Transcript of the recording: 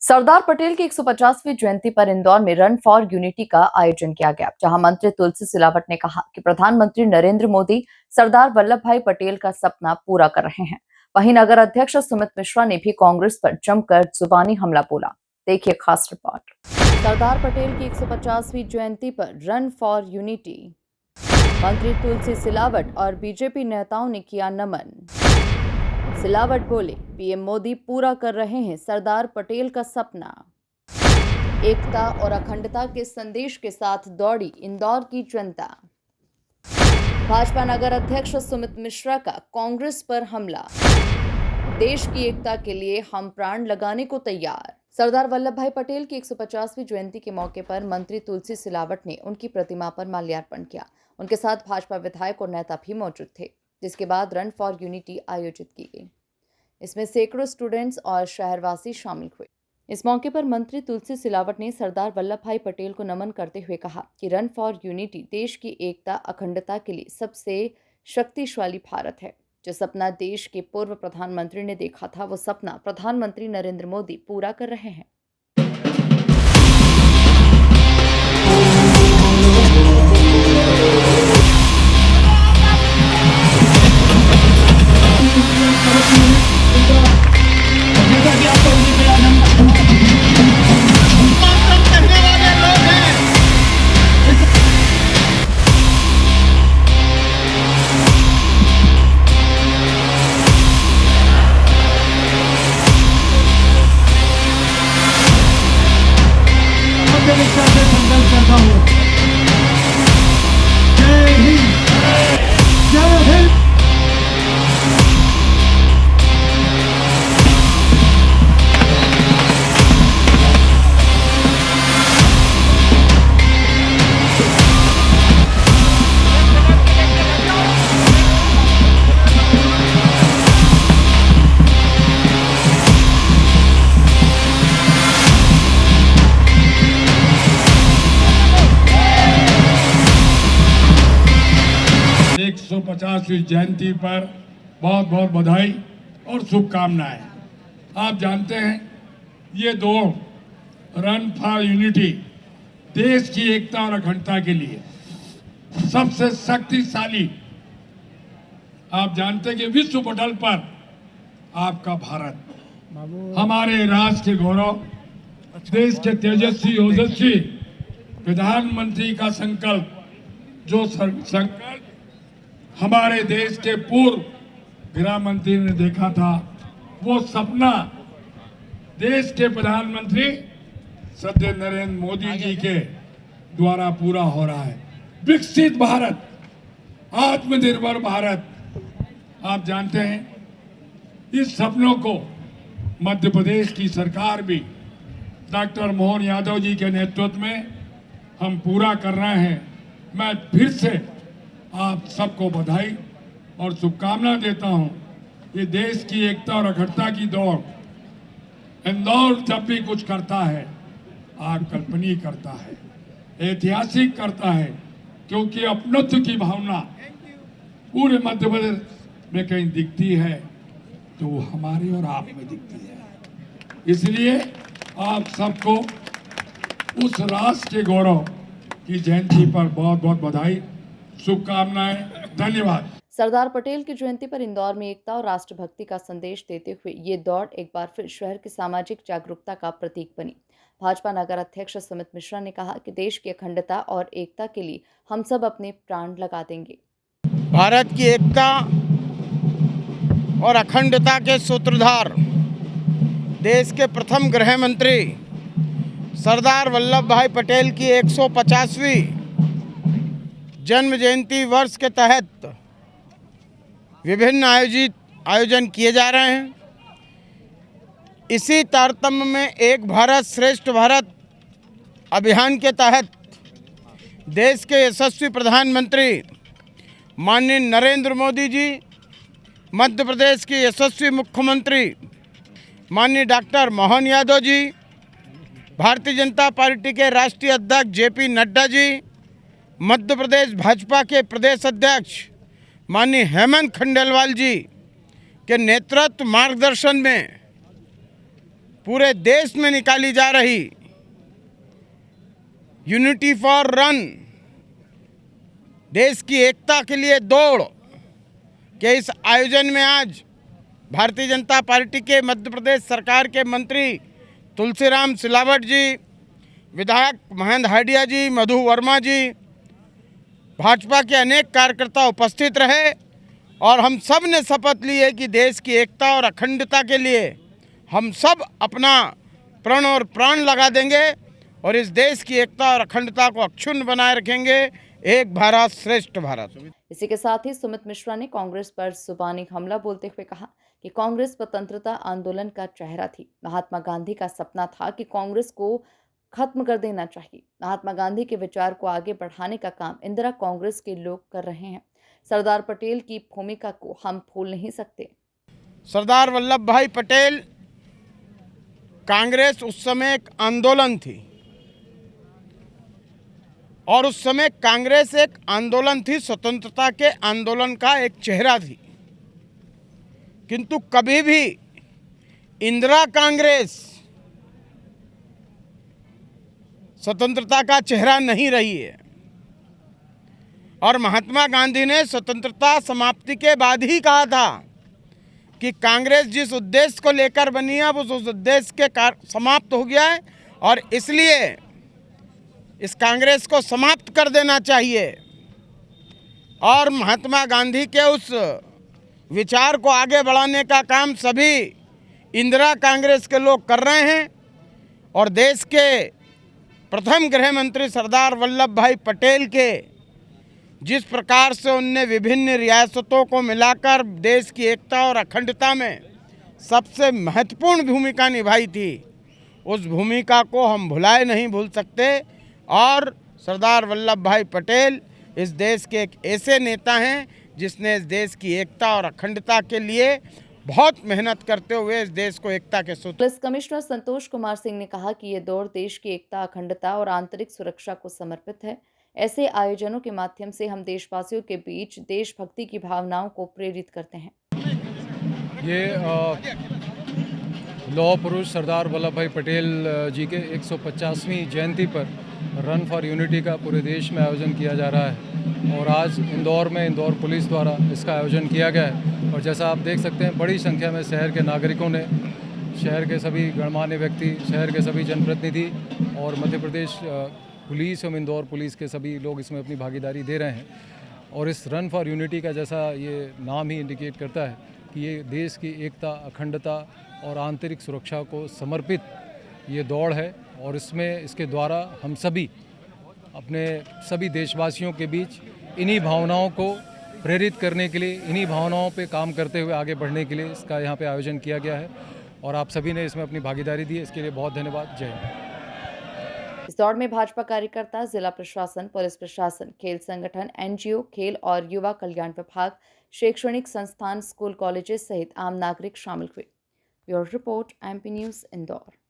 सरदार पटेल की 150वीं जयंती पर इंदौर में रन फॉर यूनिटी का आयोजन किया गया, जहां मंत्री तुलसी सिलावट ने कहा कि प्रधानमंत्री नरेंद्र मोदी सरदार वल्लभ भाई पटेल का सपना पूरा कर रहे हैं। वहीं नगर अध्यक्ष सुमित मिश्रा ने भी कांग्रेस पर जमकर जुबानी हमला बोला। देखिए खास रिपोर्ट। सरदार पटेल की 150वीं जयंती पर रन फॉर यूनिटी, मंत्री तुलसी सिलावट और बीजेपी नेताओं ने किया नमन। सिलावट बोले, पीएम मोदी पूरा कर रहे हैं सरदार पटेल का सपना। एकता और अखंडता के संदेश के साथ दौड़ी इंदौर की जनता। भाजपा नगर अध्यक्ष सुमित मिश्रा का कांग्रेस पर हमला। देश की एकता के लिए हम प्राण लगाने को तैयार। सरदार वल्लभ भाई पटेल की 150वीं जयंती के मौके पर मंत्री तुलसी सिलावट ने उनकी प्रतिमा पर माल्यार्पण किया। उनके साथ भाजपा विधायक और नेता भी मौजूद थे, जिसके बाद रन फॉर यूनिटी आयोजित की गई। इसमें सैकड़ों स्टूडेंट्स और शहरवासी शामिल हुए। इस मौके पर मंत्री तुलसी सिलावट ने सरदार वल्लभ भाई पटेल को नमन करते हुए कहा कि रन फॉर यूनिटी देश की एकता अखंडता के लिए सबसे शक्तिशाली भारत है। जो सपना देश के पूर्व प्रधानमंत्री ने देखा था, वो सपना प्रधानमंत्री नरेंद्र मोदी पूरा कर रहे हैं। संकल्प करता हूँ। जय हिंद, जय हिंद। सौ 50वीं जयंती पर बहुत बहुत बधाई और शुभकामनाएं। आप जानते हैं, ये दो रन फॉर यूनिटी देश की एकता और अखंडता के लिए सबसे शक्तिशाली, आप जानते हैं कि विश्व पटल पर आपका भारत, हमारे राष्ट्र के गौरव, देश के तेजस्वी ओजस्वी प्रधानमंत्री का संकल्प, जो संकल्प हमारे देश के पूर्व गृह मंत्री ने देखा था, वो सपना देश के प्रधानमंत्री श्रद्धेय नरेंद्र मोदी जी के द्वारा पूरा हो रहा है। विकसित भारत, आत्मनिर्भर भारत। आप जानते हैं, इस सपनों को मध्य प्रदेश की सरकार भी डॉक्टर मोहन यादव जी के नेतृत्व में हम पूरा कर रहे हैं। मैं फिर से आप सबको बधाई और शुभकामना देता हूं। ये देश की एकता और अखंडता की दौड़, इंदौर जब भी कुछ करता है, अकल्पनीय करता है, ऐतिहासिक करता है, क्योंकि अपनत्व की भावना पूरे मध्य प्रदेश में कहीं दिखती है तो वो हमारे और आप में दिखती है। इसलिए आप सबको उस राष्ट्र के गौरव की जयंती पर बहुत बहुत बधाई, शुभकामनाएं, धन्यवाद। सरदार पटेल की जयंती पर इंदौर में एकता और राष्ट्रभक्ति का संदेश देते हुए ये दौड़ एक बार फिर शहर की सामाजिक जागरूकता का प्रतीक बनी। भाजपा नगर अध्यक्ष सुमित मिश्रा ने कहा कि देश की अखंडता और एकता के लिए हम सब अपने प्राण लगा देंगे। भारत की एकता और अखंडता के सूत्रधार, देश के प्रथम गृह मंत्री सरदार वल्लभ भाई पटेल की 150वीं जन्म जयंती वर्ष के तहत विभिन्न आयोजन किए जा रहे हैं। इसी तारतम्य में एक भारत श्रेष्ठ भारत अभियान के तहत देश के यशस्वी प्रधानमंत्री माननीय नरेंद्र मोदी जी, मध्य प्रदेश के यशस्वी मुख्यमंत्री माननीय डॉक्टर मोहन यादव जी, भारतीय जनता पार्टी के राष्ट्रीय अध्यक्ष जेपी नड्डा जी, मध्य प्रदेश भाजपा के प्रदेश अध्यक्ष माननीय हेमंत खंडेलवाल जी के नेतृत्व मार्गदर्शन में पूरे देश में निकाली जा रही यूनिटी फॉर रन, देश की एकता के लिए दौड़ के इस आयोजन में आज भारतीय जनता पार्टी के मध्य प्रदेश सरकार के मंत्री तुलसीराम सिलावट जी, विधायक महेंद्र हाडिया जी, मधु वर्मा जी, भाजपा के अनेक कार्यकर्ता उपस्थित रहे और हम सब ने शपथ ली है कि देश की एकता और अखंडता के लिए हम सब अपना प्रण और प्राण लगा देंगे और इस देश की एकता और अखंडता को अक्षुण्ण बनाए रखेंगे। एक भारत श्रेष्ठ भारत। इसी के साथ ही सुमित मिश्रा ने कांग्रेस पर जुबानी हमला बोलते हुए कहा कि कांग्रेस स्वतंत्रता आंदोलन का चेहरा थी। महात्मा गांधी का सपना था कि कांग्रेस को खत्म कर देना चाहिए। महात्मा गांधी के विचार को आगे बढ़ाने का काम इंदिरा कांग्रेस के लोग कर रहे हैं। सरदार पटेल की भूमिका को हम भूल नहीं सकते। सरदार वल्लभ भाई पटेल, कांग्रेस उस समय एक आंदोलन थी और उस समय कांग्रेस एक आंदोलन थी, स्वतंत्रता के आंदोलन का एक चेहरा थी। किंतु कभी भी इंदिरा कांग्रेस स्वतंत्रता का चेहरा नहीं रही है और महात्मा गांधी ने स्वतंत्रता समाप्ति के बाद ही कहा था कि कांग्रेस जिस उद्देश्य को लेकर बनी है अब उस उद्देश्य के समाप्त हो गया है और इसलिए इस कांग्रेस को समाप्त कर देना चाहिए। और महात्मा गांधी के उस विचार को आगे बढ़ाने का काम सभी इंदिरा कांग्रेस के लोग कर रहे हैं और देश के प्रथम गृह मंत्री सरदार वल्लभ भाई पटेल के जिस प्रकार से उनने विभिन्न रियासतों को मिलाकर देश की एकता और अखंडता में सबसे महत्वपूर्ण भूमिका निभाई थी, उस भूमिका को हम नहीं भूल सकते। और सरदार वल्लभ भाई पटेल इस देश के एक ऐसे नेता हैं जिसने इस देश की एकता और अखंडता के लिए बहुत मेहनत करते हुए इस देश को एकता के सूत्र। पुलिस कमिश्नर संतोष कुमार सिंह ने कहा कि ये दौड़ देश की एकता, अखंडता और आंतरिक सुरक्षा को समर्पित है। ऐसे आयोजनों के माध्यम से हम देशवासियों के बीच देशभक्ति की भावनाओं को प्रेरित करते हैं। ये लौह पुरुष सरदार वल्लभ भाई पटेल जी के 150वीं जयंती पर रन फॉर यूनिटी का पूरे देश में आयोजन किया जा रहा है और आज इंदौर में इंदौर पुलिस द्वारा इसका आयोजन किया गया है। और जैसा आप देख सकते हैं, बड़ी संख्या में शहर के नागरिकों ने, शहर के सभी गणमान्य व्यक्ति, शहर के सभी जनप्रतिनिधि और मध्य प्रदेश पुलिस एवं इंदौर पुलिस के सभी लोग इसमें अपनी भागीदारी दे रहे हैं। और इस रन फॉर यूनिटी का जैसा ये नाम ही इंडिकेट करता है कि ये देश की एकता, अखंडता और आंतरिक सुरक्षा को समर्पित ये दौड़ है और इसमें इसके द्वारा हम सभी अपने सभी देशवासियों के बीच इन्हीं भावनाओं को प्रेरित करने के लिए, इन्हीं भावनाओं पे काम करते हुए आगे बढ़ने के लिए इसका यहाँ पे आयोजन किया गया है और आप सभी ने इसमें अपनी भागीदारी दी है, इसके लिए बहुत धन्यवाद। जय हिंद। इस दौड़ में भाजपा कार्यकर्ता, जिला प्रशासन, पुलिस प्रशासन, खेल संगठन, एनजीओ, खेल और युवा कल्याण विभाग, शैक्षणिक संस्थान, स्कूल, कॉलेजेस सहित आम नागरिक शामिल हुए। Bureau report, MP news, Indore.